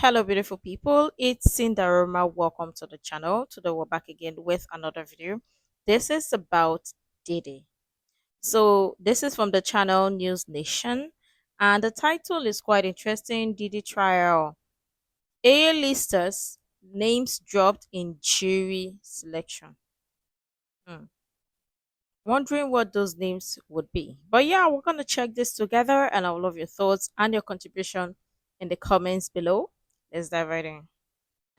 Hello, beautiful people. It's Cinderella. Welcome to the channel. Today, we're back again with another video. This is about Diddy. So, this is from the channel News Nation, and the title is quite interesting. Diddy trial. A-listers names dropped in jury selection. Hmm. Wondering what those names would be. But yeah, we're gonna check this together, and I would love your thoughts and your contribution in the comments below. Let's dive right in.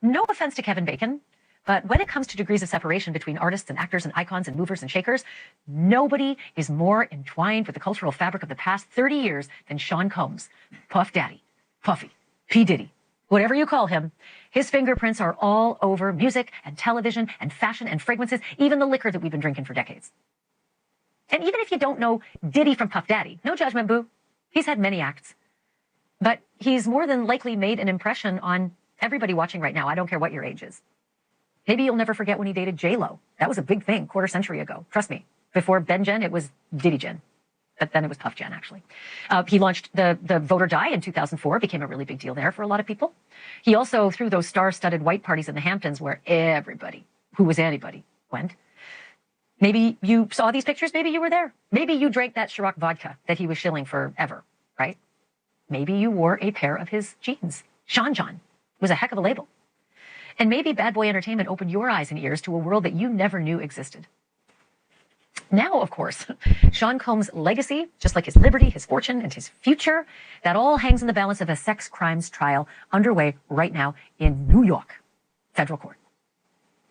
No offense to Kevin Bacon, but when it comes to degrees of separation between artists and actors and icons and movers and shakers, nobody is more entwined with the cultural fabric of the past 30 years than Sean Combs, Puff Daddy, Puffy, P. Diddy, whatever you call him. His fingerprints are all over music and television and fashion and fragrances, even the liquor that we've been drinking for decades. And even if you don't know Diddy from Puff Daddy, no judgment, boo. He's had many acts. But he's more than likely made an impression on everybody watching right now. I don't care what your age is. Maybe you'll never forget when he dated J-Lo. That was a big thing, quarter century ago. Trust me. Before Ben Jen, it was Diddy Jen. But then it was Puff Jen, actually. He launched the Vote or Die in 2004, became a really big deal there for a lot of people. He also threw those star-studded white parties in the Hamptons where everybody who was anybody went. Maybe you saw these pictures. Maybe you were there. Maybe you drank that Ciroc vodka that he was shilling forever, right? Maybe you wore a pair of his jeans. Sean John was a heck of a label. And maybe Bad Boy Entertainment opened your eyes and ears to a world that you never knew existed. Now, of course, Sean Combs' legacy, just like his liberty, his fortune, and his future, that all hangs in the balance of a sex crimes trial underway right now in New York federal court.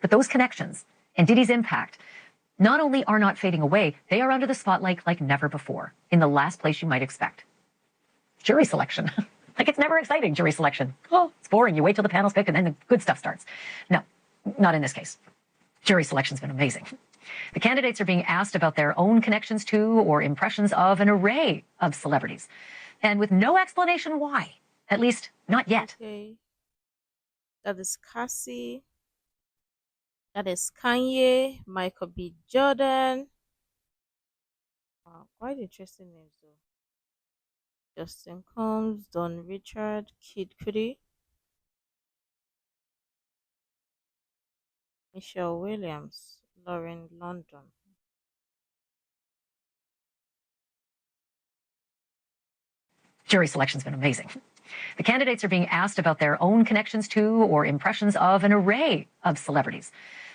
But those connections and Diddy's impact not only are not fading away, they are under the spotlight like never before, in the last place you might expect. Jury selection. Like, it's never exciting, jury selection. Oh, it's boring. You wait till the panel's picked and then the good stuff starts. No, not in this case. Jury selection's been amazing. The candidates are being asked about their own connections to or impressions of an array of celebrities, and with no explanation why, at least not yet. Okay. That is Cassie. That is Kanye, Michael B. Jordan. Wow, quite interesting names though. Justin Combs, Don Richard, Kid Cudi, Michelle Williams, Lauren London. Jury selection's been amazing. The candidates are being asked about their own connections to or impressions of an array of celebrities,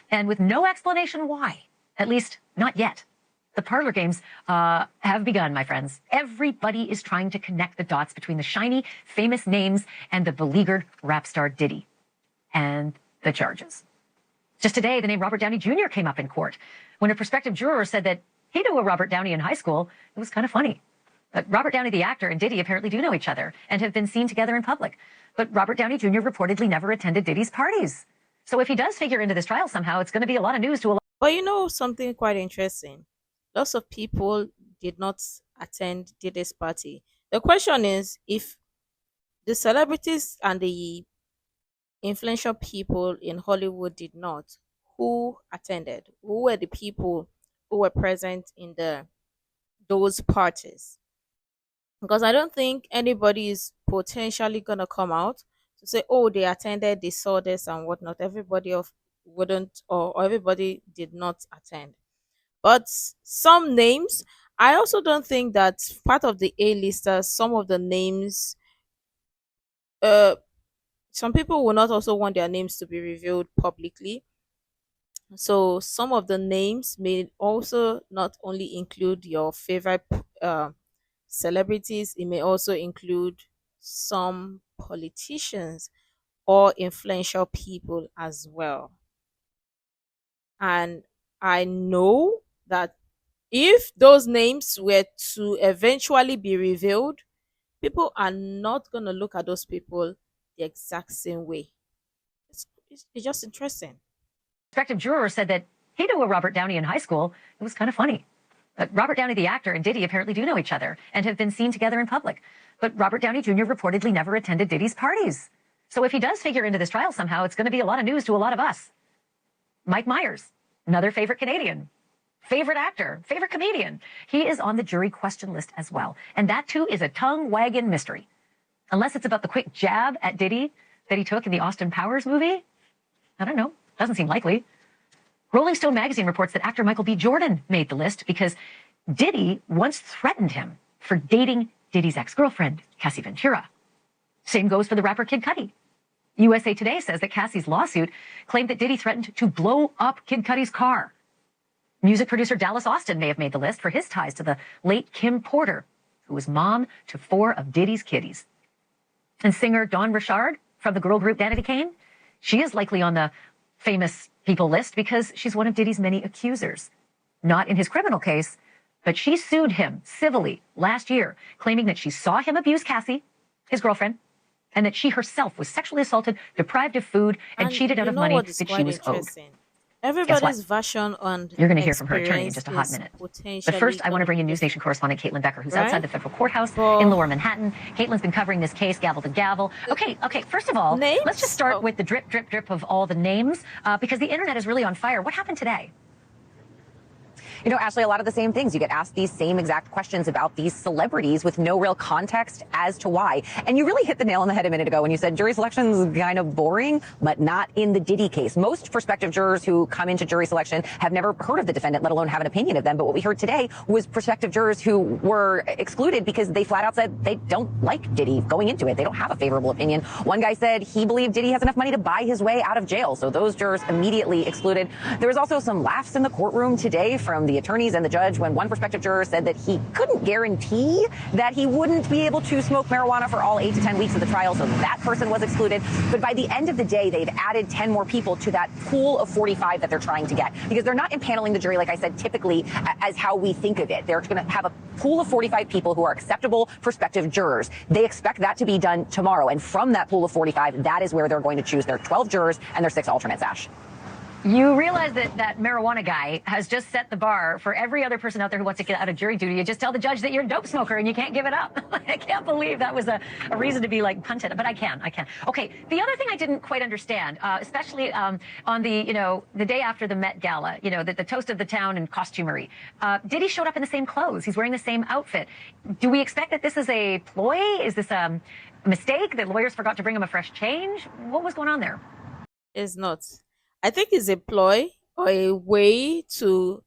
and with no explanation why, at least not yet. The parlor games have begun, my friends. Everybody is trying to connect the dots between the shiny, famous names and the beleaguered rap star Diddy and the charges. Just today, the name Robert Downey Jr. came up in court when a prospective juror said that he knew a Robert Downey in high school. It was kind of funny. But Robert Downey, the actor, and Diddy apparently do know each other and have been seen together in public. But Robert Downey Jr. reportedly never attended Diddy's parties. So if he does figure into this trial somehow, it's going to be a lot of news to a lot. But you know something quite interesting? Lots of people did not attend Diddy's party. The question is, if the celebrities and the influential people in Hollywood did not, who attended? Who were the people who were present in those parties? Because I don't think anybody is potentially gonna come out to say, "Oh, they attended, they saw this and whatnot." Everybody of wouldn't, or everybody did not attend. But some names, I also don't think that part of the A-listers, some of the names, uh, some people will not also want their names to be revealed publicly. So some of the names may also not only include your favorite celebrities, it may also include some politicians or influential people as well. And I know that if those names were to eventually be revealed, people are not going to look at those people the exact same way. It's just interesting. Prospective juror said that he knew a Robert Downey in high school. It was kind of funny. But Robert Downey, the actor, and Diddy apparently do know each other and have been seen together in public. But Robert Downey Jr. reportedly never attended Diddy's parties. So if he does figure into this trial somehow, it's going to be a lot of news to a lot of us. Mike Myers, another favorite Canadian, favorite actor, favorite comedian. He is on the jury question list as well. And that, too, is a tongue-wagging mystery. Unless it's about the quick jab at Diddy that he took in the Austin Powers movie? I don't know. Doesn't seem likely. Rolling Stone magazine reports that actor Michael B. Jordan made the list because Diddy once threatened him for dating Diddy's ex-girlfriend, Cassie Ventura. Same goes for the rapper Kid Cudi. USA Today says that Cassie's lawsuit claimed that Diddy threatened to blow up Kid Cudi's car. Music producer Dallas Austin may have made the list for his ties to the late Kim Porter, who was mom to 4 of Diddy's kiddies. And singer Dawn Richard from the girl group Danity Kane, she is likely on the famous people list because she's one of Diddy's many accusers. Not in his criminal case, but she sued him civilly last year, claiming that she saw him abuse Cassie, his girlfriend, and that she herself was sexually assaulted, deprived of food, and cheated out of money that she was owed. Everybody's version on You're going to hear from her attorney in just a hot minute. But first, I want to bring in News Nation correspondent Caitlyn Becker, who's outside the federal courthouse in Lower Manhattan. Caitlyn's been covering this case gavel to gavel. Okay, first of all, let's just start with the drip, drip, drip of all the names, because the internet is really on fire. What happened today? You know, Ashley, a lot of the same things. You get asked these same exact questions about these celebrities with no real context as to why. And you really hit the nail on the head a minute ago when you said jury selection is kind of boring, but not in the Diddy case. Most prospective jurors who come into jury selection have never heard of the defendant, let alone have an opinion of them. But what we heard today was prospective jurors who were excluded because they flat out said they don't like Diddy going into it. They don't have a favorable opinion. One guy said he believed Diddy has enough money to buy his way out of jail. So those jurors immediately excluded. There was also some laughs in the courtroom today from the attorneys and the judge when one prospective juror said that he couldn't guarantee that he wouldn't be able to smoke marijuana for all 8 to 10 weeks of the trial, so that person was excluded. But by the end of the day, they've added 10 more people to that pool of 45 that they're trying to get, because they're not impaneling the jury, like I said, typically as how we think of it. They're going to have a pool of 45 people who are acceptable prospective jurors. They expect that to be done tomorrow, and from that pool of 45, that is where they're going to choose their 12 jurors and their 6 alternates, Ash. You realize that that marijuana guy has just set the bar for every other person out there who wants to get out of jury duty. You just tell the judge that you're a dope smoker and you can't give it up. I can't believe that was a reason to be like punted, but I can. Okay, the other thing I didn't quite understand, especially on the, the day after the Met Gala, the toast of the town and costumery, Diddy showed up in the same clothes. He's wearing the same outfit. Do we expect that this is a ploy? Is this a mistake that lawyers forgot to bring him a fresh change? What was going on there? It's not. I think it's a ploy or a way to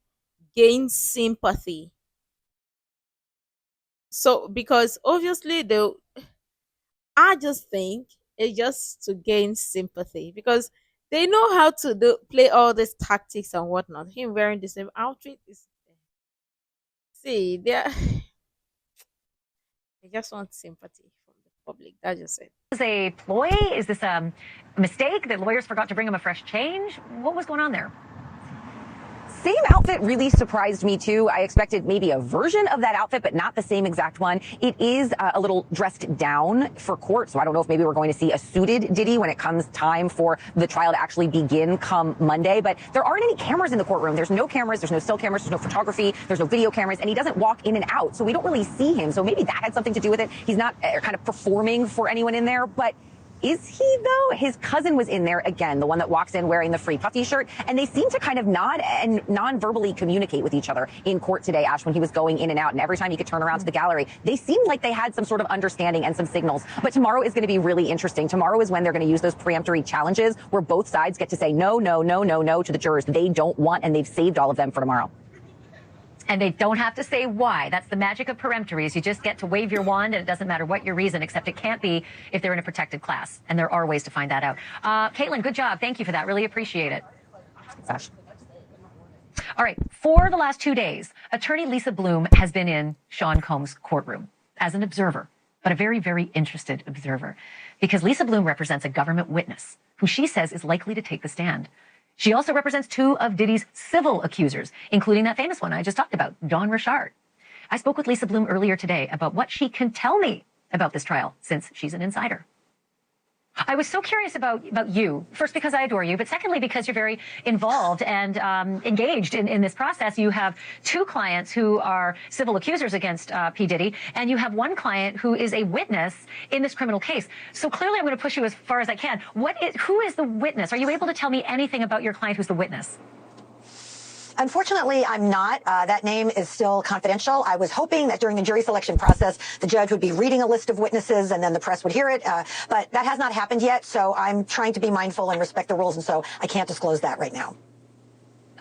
gain sympathy. So, because obviously, I just think it's just to gain sympathy because they know how to play all these tactics and whatnot. Him wearing the same outfit is. See, they just want sympathy from the public. That's just it. Is this a ploy? Is this a mistake that lawyers forgot to bring him a fresh change? What was going on there? Same outfit really surprised me too. I expected maybe a version of that outfit, but not the same exact one. It is a little dressed down for court, so I don't know if maybe we're going to see a suited Diddy when it comes time for the trial to actually begin come Monday. But there aren't any cameras in the courtroom. There's no cameras, there's no still cameras, there's no photography, there's no video cameras, and he doesn't walk in and out, so we don't really see him. So maybe that had something to do with it. He's not kind of performing for anyone in there, but is he, though? His cousin was in there again, the one that walks in wearing the Free Puffy shirt, and they seem to kind of nod and non-verbally communicate with each other in court today, Ash, when he was going in and out, and every time he could turn around to the gallery, they seemed like they had some sort of understanding and some signals. But tomorrow is going to be really interesting. Tomorrow is when they're going to use those preemptory challenges where both sides get to say no, no, no, no, no to the jurors they don't want, and they've saved all of them for tomorrow. And they don't have to say why. That's the magic of peremptories. You just get to wave your wand, and it doesn't matter what your reason, except it can't be if they're in a protected class. And there are ways to find that out. Caitlyn, good job. Thank you for that. Really appreciate it. Sash. All right. For the last 2 days, attorney Lisa Bloom has been in Sean Combs' courtroom as an observer, but a very, very interested observer, because Lisa Bloom represents a government witness who she says is likely to take the stand. She also represents 2 of Diddy's civil accusers, including that famous one I just talked about, Dawn Richard. I spoke with Lisa Bloom earlier today about what she can tell me about this trial, since she's an insider. I was so curious about you, first because I adore you, but secondly because you're very involved and engaged in this process. You have 2 clients who are civil accusers against P. Diddy, and you have 1 client who is a witness in this criminal case. So clearly I'm going to push you as far as I can. Who is the witness? Are you able to tell me anything about your client who's the witness? Unfortunately, I'm not. That name is still confidential. I was hoping that during the jury selection process, the judge would be reading a list of witnesses and then the press would hear it. But that has not happened yet. So I'm trying to be mindful and respect the rules. And so I can't disclose that right now.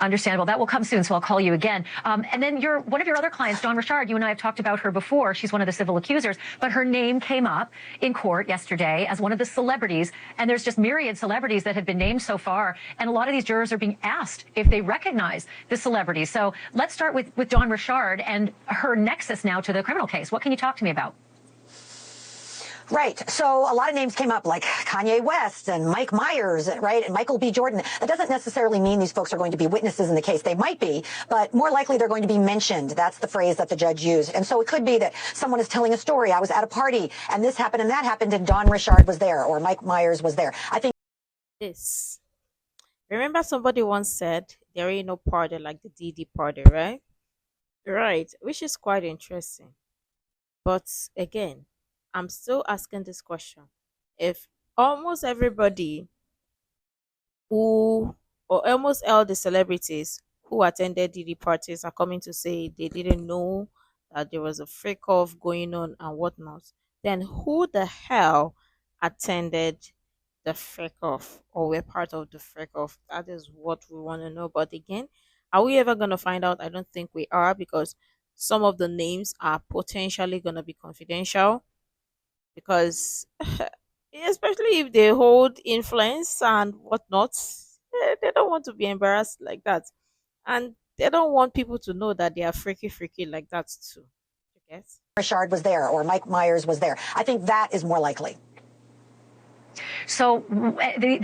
Understandable. That will come soon, so I'll call you again. And then one of your other clients, Dawn Richard, you and I have talked about her before. She's one of the civil accusers, but her name came up in court yesterday as one of the celebrities. And there's just myriad celebrities that have been named so far. And a lot of these jurors are being asked if they recognize the celebrities. So let's start with Dawn Richard and her nexus now to the criminal case. What can you talk to me about? Right. So a lot of names came up like Kanye West and Mike Myers, right? And Michael B. Jordan. That doesn't necessarily mean these folks are going to be witnesses in the case. They might be, but more likely they're going to be mentioned. That's the phrase that the judge used. And so it could be that someone is telling a story. I was at a party and this happened and that happened and Dawn Richard was there or Mike Myers was there. I think This. Remember somebody once said there ain't no party like the Diddy party, right? Right, which is quite interesting. But again, I'm still asking this question. If almost everybody who, or almost all the celebrities who attended Diddy parties are coming to say they didn't know that there was a freak off going on and whatnot, then who the hell attended the freak off or were part of the freak off? That is what we want to know. But again, are we ever going to find out? I don't think we are, because some of the names are potentially going to be confidential, because especially if they hold influence and whatnot, they don't want to be embarrassed like that, and they don't want people to know that they are freaky like that too. Yes. Richard was there or Mike Myers was there. I think that is more likely. So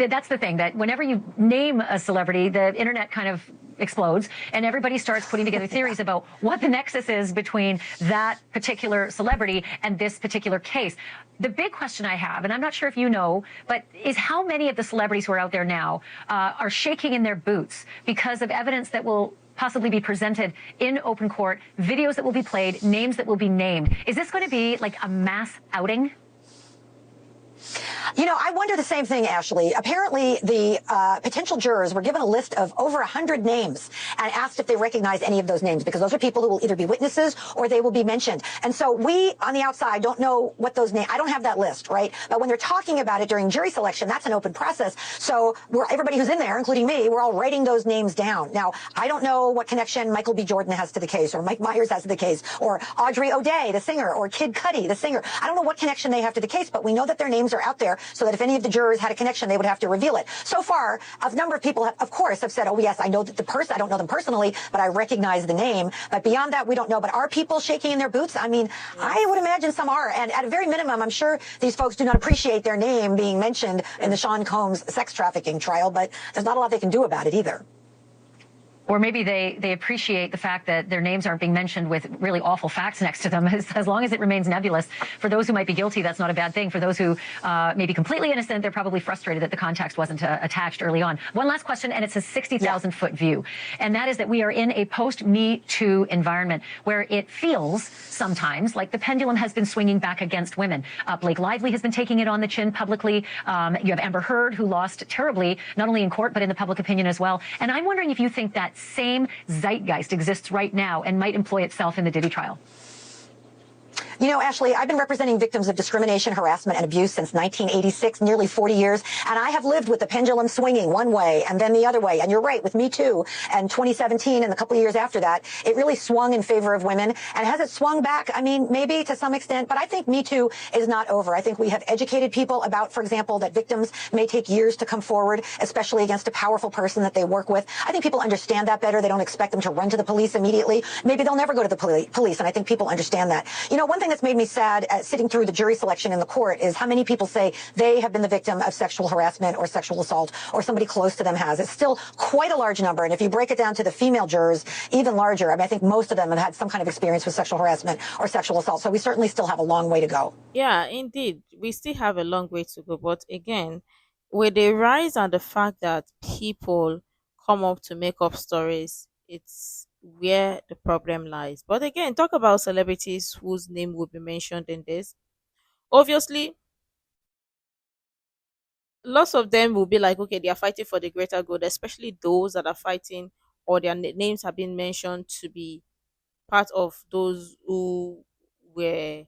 that's the thing, that whenever you name a celebrity, the internet kind of explodes and everybody starts putting together theories about what the nexus is between that particular celebrity and this particular case. The big question I have, and I'm not sure if you know, but is how many of the celebrities who are out there now are shaking in their boots because of evidence that will possibly be presented in open court, videos that will be played, names that will be named. Is this going to be like a mass outing? You know, I wonder the same thing, Ashley. Apparently, the potential jurors were given a list of over 100 names and asked if they recognize any of those names, because those are people who will either be witnesses or they will be mentioned. And so we, on the outside, don't know what those names, I don't have that list, right? But when they're talking about it during jury selection, that's an open process. So everybody who's in there, including me, we're all writing those names down. Now, I don't know what connection Michael B. Jordan has to the case, or Mike Myers has to the case, or Audrey O'Day, the singer, or Kid Cudi, the singer. I don't know what connection they have to the case, but we know that their names are out there, so that if any of the jurors had a connection, they would have to reveal it. So far, a number of people, of course, have said, oh, yes, I know that the person, I don't know them personally, but I recognize the name. But beyond that, we don't know. But are people shaking in their boots? I mean, I would imagine some are. And at a very minimum, I'm sure these folks do not appreciate their name being mentioned in the Sean Combs sex trafficking trial, but there's not a lot they can do about it either. Or maybe they appreciate the fact that their names aren't being mentioned with really awful facts next to them. As long as it remains nebulous. For those who might be guilty, that's not a bad thing. For those who may be completely innocent, they're probably frustrated that the context wasn't attached early on. One last question, and it's a 60,000-foot view. And that is that we are in a post-Me Too environment where it feels sometimes like the pendulum has been swinging back against women. Blake Lively has been taking it on the chin publicly. You have Amber Heard, who lost terribly, not only in court, but in the public opinion as well. And I'm wondering if you think that same zeitgeist exists right now and might employ itself in the Diddy trial. You know, Ashley, I've been representing victims of discrimination, harassment, and abuse since 1986, nearly 40 years. And I have lived with the pendulum swinging one way and then the other way. And you're right, with Me Too and 2017 and a couple of years after that, it really swung in favor of women. And has it swung back? I mean, maybe to some extent, but I think Me Too is not over. I think we have educated people about, for example, that victims may take years to come forward, especially against a powerful person that they work with. I think people understand that better. They don't expect them to run to the police immediately. Maybe they'll never go to the police. And I think people understand that. You know, one thing that's made me sad sitting through the jury selection in the court is how many people say they have been the victim of sexual harassment or sexual assault, or somebody close to them has. It's still quite a large number. And if you break it down to the female jurors, even larger. I mean, I think most of them have had some kind of experience with sexual harassment or sexual assault. So we certainly still have a long way to go. Yeah, indeed. We still have a long way to go. But again, with the rise and the fact that people come up to make up stories, it's where the problem lies. But again, talk about celebrities whose name will be mentioned in this. Obviously, lots of them will be like, okay, they are fighting for the greater good, especially those that are fighting or their names have been mentioned to be part of those who were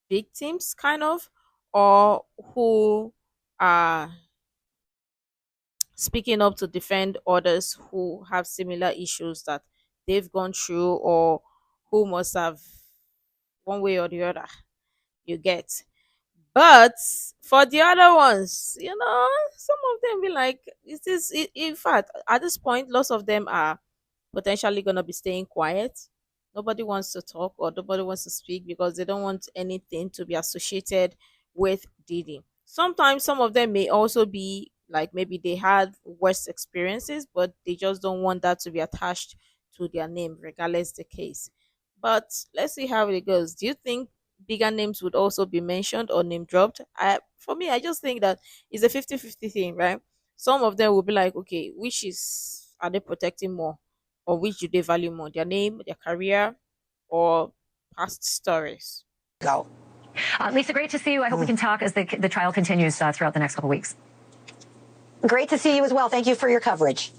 victims, kind of, or who are speaking up to defend others who have similar issues that they've gone through, or who must have, one way or the other, you get. But for the other ones, some of them be like, it is, in fact, at this point, lots of them are potentially going to be staying quiet. Nobody wants to talk or nobody wants to speak because they don't want anything to be associated with Diddy. Sometimes some of them may also be like maybe they had worse experiences, but they just don't want that to be attached to their name, regardless the case. But let's see how it goes. Do you think bigger names would also be mentioned or name dropped? For me, I just think that it's a 50-50 thing, right? Some of them will be like, okay, which is are they protecting more? Or which do they value more, their name, their career, or past stories? Go. Lisa, great to see you. I hope we can talk as the trial continues throughout the next couple of weeks. Great to see you as well. Thank you for your coverage.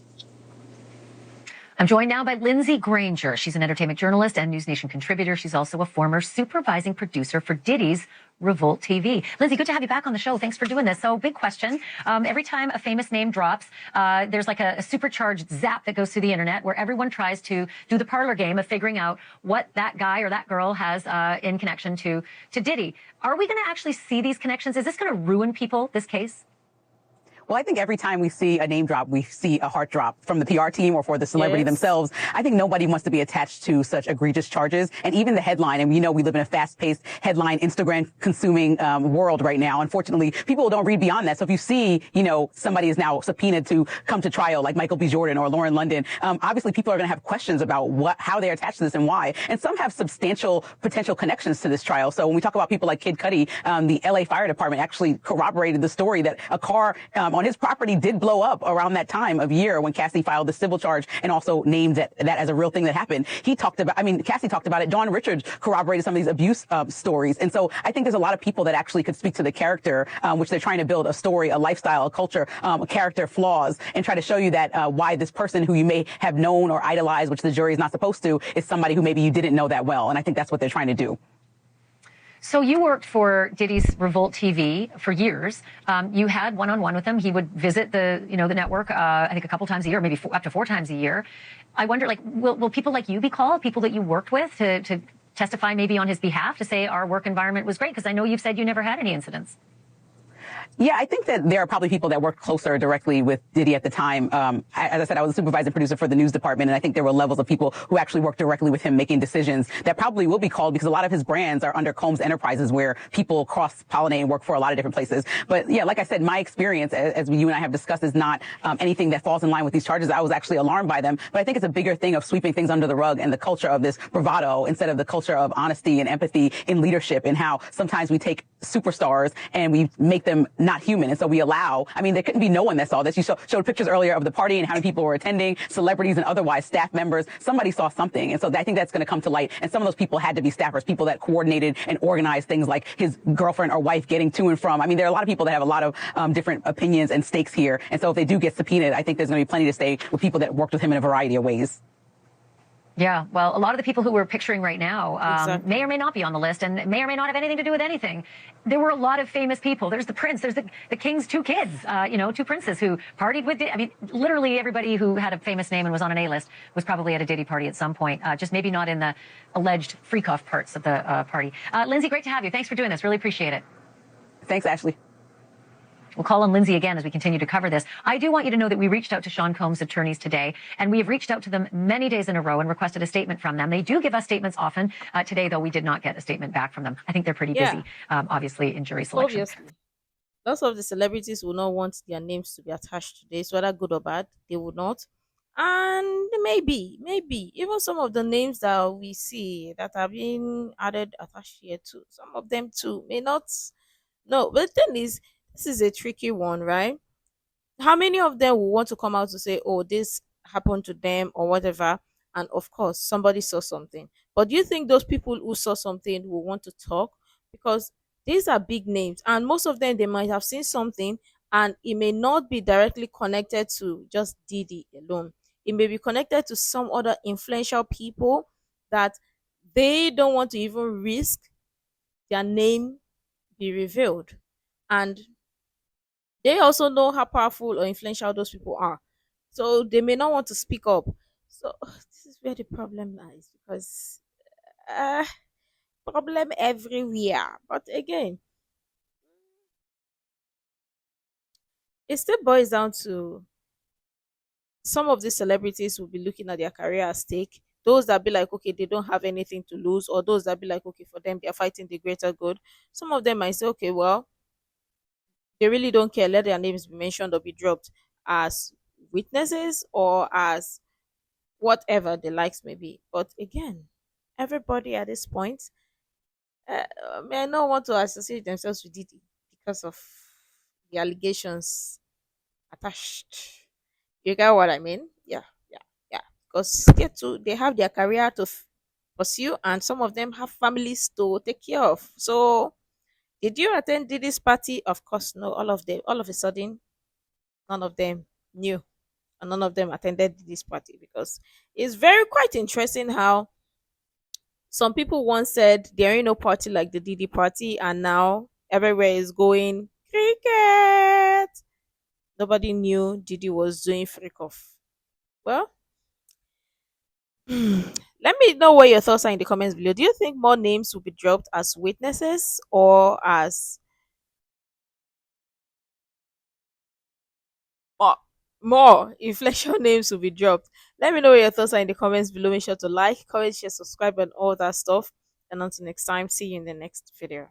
I'm joined now by Lindsay Granger. She's an entertainment journalist and News Nation contributor. She's also a former supervising producer for Diddy's Revolt TV. Lindsay, good to have you back on the show. Thanks for doing this. So, big question. Every time a famous name drops, there's like a supercharged zap that goes through the internet where everyone tries to do the parlor game of figuring out what that guy or that girl has in connection to Diddy. Are we going to actually see these connections? Is this going to ruin people, this case? Well, I think every time we see a name drop, we see a heart drop from the PR team or for the celebrity themselves. I think nobody wants to be attached to such egregious charges. And even the headline, and we know we live in a fast-paced headline, Instagram-consuming world right now. Unfortunately, people don't read beyond that. So if you see, somebody is now subpoenaed to come to trial, like Michael B. Jordan or Lauren London, obviously people are going to have questions about how they're attached to this and why. And some have substantial potential connections to this trial. So when we talk about people like Kid Cudi, the LA Fire Department actually corroborated the story that a car on his property did blow up around that time of year when Cassie filed the civil charge and also named that as a real thing that happened. Cassie talked about it. Dawn Richards corroborated some of these abuse stories. And so I think there's a lot of people that actually could speak to the character, which they're trying to build a story, a lifestyle, a culture, character flaws, and try to show you that why this person who you may have known or idolized, which the jury is not supposed to, is somebody who maybe you didn't know that well. And I think that's what they're trying to do. So you worked for Diddy's Revolt TV for years. You had one-on-one with him. He would visit the network, I think a couple times a year, maybe up to 4 times a year. I wonder, will people like you be called, people that you worked with, to testify maybe on his behalf to say our work environment was great? Because I know you've said you never had any incidents. Yeah, I think that there are probably people that worked closer directly with Diddy at the time. As I said, I was a supervising producer for the news department, and I think there were levels of people who actually worked directly with him making decisions that probably will be called because a lot of his brands are under Combs Enterprises where people cross-pollinate and work for a lot of different places. But yeah, like I said, my experience, as you and I have discussed, is not anything that falls in line with these charges. I was actually alarmed by them, but I think it's a bigger thing of sweeping things under the rug and the culture of this bravado instead of the culture of honesty and empathy in leadership, and how sometimes we take superstars and we make them not human. And so we allow, there couldn't be no one that saw this. You showed pictures earlier of the party and how many people were attending, celebrities and otherwise, staff members. Somebody saw something. And so I think that's going to come to light. And some of those people had to be staffers, people that coordinated and organized things like his girlfriend or wife getting to and from. There are a lot of people that have a lot of different opinions and stakes here. And so if they do get subpoenaed, I think there's going to be plenty to say with people that worked with him in a variety of ways. Yeah, well, a lot of the people who we're picturing right now Exactly. may or may not be on the list and may or may not have anything to do with anything. There were a lot of famous people. There's the prince. There's the king's 2 kids, 2 princes who partied with Diddy. Literally everybody who had a famous name and was on an A-list was probably at a Diddy party at some point, just maybe not in the alleged freak-off parts of the party. Lindsay, great to have you. Thanks for doing this. Really appreciate it. Thanks, Ashley. We'll call on Lindsay again as we continue to cover this. I do want you to know that we reached out to Sean Combs' attorneys today, and we have reached out to them many days in a row and requested a statement from them. They do give us statements often. Today, though, we did not get a statement back from them. I think they're pretty busy, obviously, in jury selection. Obviously, lots of the celebrities will not want their names to be attached to this, whether good or bad. They would not. And maybe, even some of the names that we see that are being added attached here too, some of them too may not. No, but the thing is, this is a tricky one, right? How many of them will want to come out to say, oh, this happened to them or whatever? And of course, somebody saw something. But do you think those people who saw something will want to talk? Because these are big names, and most of them, they might have seen something, and it may not be directly connected to just Diddy alone. It may be connected to some other influential people that they don't want to even risk their name be revealed. And they also know how powerful or influential those people are. So they may not want to speak up. So this is where the problem lies, because uh, problem everywhere. But again, it still boils down to some of these celebrities will be looking at their career at stake. Those that be like, okay, they don't have anything to lose, or those that be like, okay, for them, they're fighting the greater good. Some of them might say, okay, well, they really don't care. Let their names be mentioned or be dropped as witnesses or as whatever the likes may be. But again, everybody at this point may not want to associate themselves with Diddy because of the allegations attached. You get what I mean? Yeah, yeah, yeah. Because they have their career to pursue, and some of them have families to take care of. So, did you attend Diddy's party? Of course, no. All of them, all of a sudden, none of them knew, and none of them attended Diddy's party, because it's very quite interesting how some people once said there ain't no party like the Diddy party, and now everywhere is going cricket. Nobody knew Diddy was doing freak off. Well, let me know what your thoughts are in the comments below. Do you think more names will be dropped as witnesses, or as more, more inflection names will be dropped? Let me know what your thoughts are in the comments below. Make sure to like, comment, share, subscribe, and all that stuff. And until next time, see you in the next video.